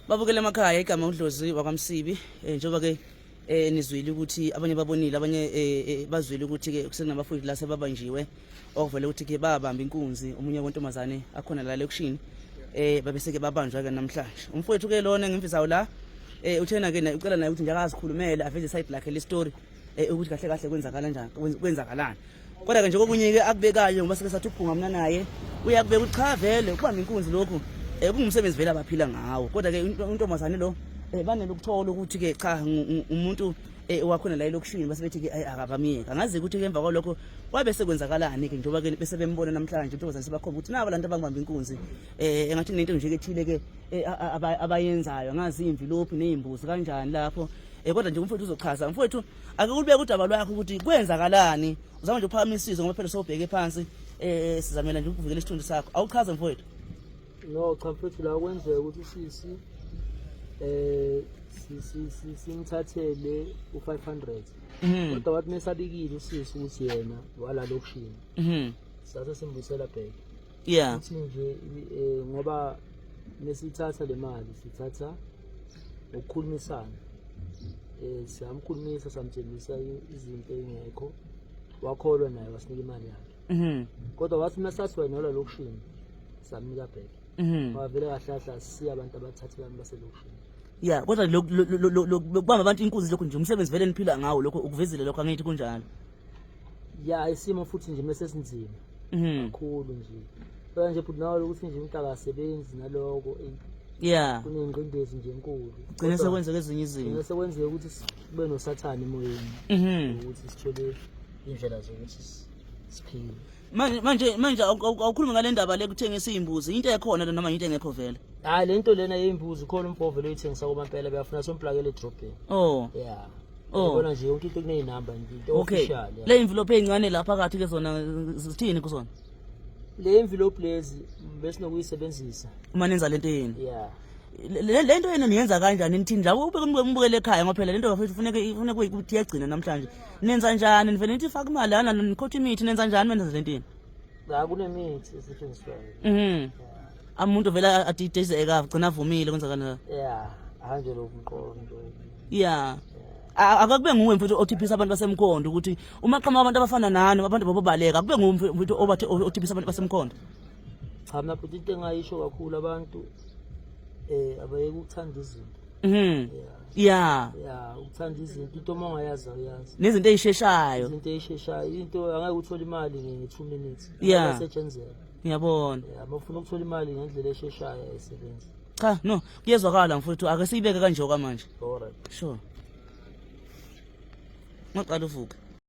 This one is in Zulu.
Babukele emakhaya igama uDlozi wakwaMsibi njengoba ke nizwile ukuthi abanye babonile abanye bazwile ukuthi ke kusenabafundi la sebabanjiwe okuvela ukuthi ke babamba inkunzi omunye wentomazane akhona la lekushin babese ke babanjwa ke namhlanje umfowethu ke lona ngimfisayo la uthena ke ucela naye ukuthi njalo azikhulumele aveze side lakhe le story ukuthi kahle kahle kwenzakala njani kwenzakalani kodwa ke nje kokunye ke akubekayo ngoba sike sathi uphunga naye uyakubeka ukuthi cha vele ukubamba inkunzi lokho kungumsebenzi vele abaphila ngawo kodwa ke untomazane lo banele ukuthola ukuthi ke cha umuntu wakhona la elokushini base bethi ke akabamiyeka ngazi ukuthi ke emva kwalokho wabe sekwenzakalani ke njengoba ke bese bembona namhlanje intomazane sebakhomba ukuthi nabo lantu abangibamba inkunzi engathi nento nje ke ethile ke abayenzayo ngazi imvilophi nezimbuzi kanjani lapho kodwa nje umfowethu uzochaza mfowethu akulubeka udaba lwakho ukuthi kwenzakalani uzama nje uphakamisizo ngoba phela sobheke phansi sizamela nje ukuvikela isithunzi sakho awuchaze mfowethu. No cha mfowethu la kwenzeka ukuthi simthathele u500 kodwa wathi mesabikile usisi ukuthi yena wala lokushini sase simbusela back uthi nje ngoba nesithatha le mali sithatha ukukhulumisana siyamkhulumisa samtshengisa izinto engekho wakholwa naye wasinika imali yakhe kodwa wathi mesathi wena wala lokushini samnika back wavele kahlahla siya abantu abathathela baselokushini kodwa lokubamba abantu inkunzi lokho nje umsebenzi vele niphila ngawo lokho ukuvezile lokho angithi kunjalo isimo futhi nje mase sinzima kakhulu nje kodwa nje futhi nawo ukuthi nje umuntu akasebenzi naloko kunengqindezi nje enkulu gcine sekwenzeka ezinye izinto sekwenzeka ukuthi kube nosathane emoyeni ukuthi sithole indlela zokuthi siphile manje awukhuluma ngale ndaba le kuthengisa izimbuzi into ekhona noma into engekho vele lento lena yezimbuzi khona umfo vele uyithengisa kubampela bayafuna somplakele edrobheni ubona nje yonke into kuneyinamba nje into official le envelope ezincane lapha phakathi ke zona zithini kusona le envelope lezi bese nokuyisebenzisa uma nenza lento yini lento yena niyenza kanjani nithini njalo ubukele ekhaya ngoba phela lento bafethu ifuneka ukuthi yagcina namhlanje nenza njani nivele nithi faka imali lana nikhotha imithi nenza njani menza lento yini kunemithi esetshenziswayo umuntu vele adidezeka agcina avumile kwenzakala anje lokumqondo akakube nguwe mfethu othiphisa abantu basemkhondo ukuthi uma qhamuka abantu abafana nani abantu bobaleka akube nguwe mfethu obathi othiphisa abantu basemkhondo cha mina futhi into engayisho kakhulu abantu abayeke ukuthanda izinto ukuthanda izinto into uma ungayazi awuyazi nezinto ezisheshayo into angeke uthole imali nge2 minutes asetshenzela ngiyabona abafuna ukuthola imali ngendlela esheshayo ayisebenzi cha no kuyezwakala mfethu ake siyibeke kanje okwamanje alright sure ngaqala uvuka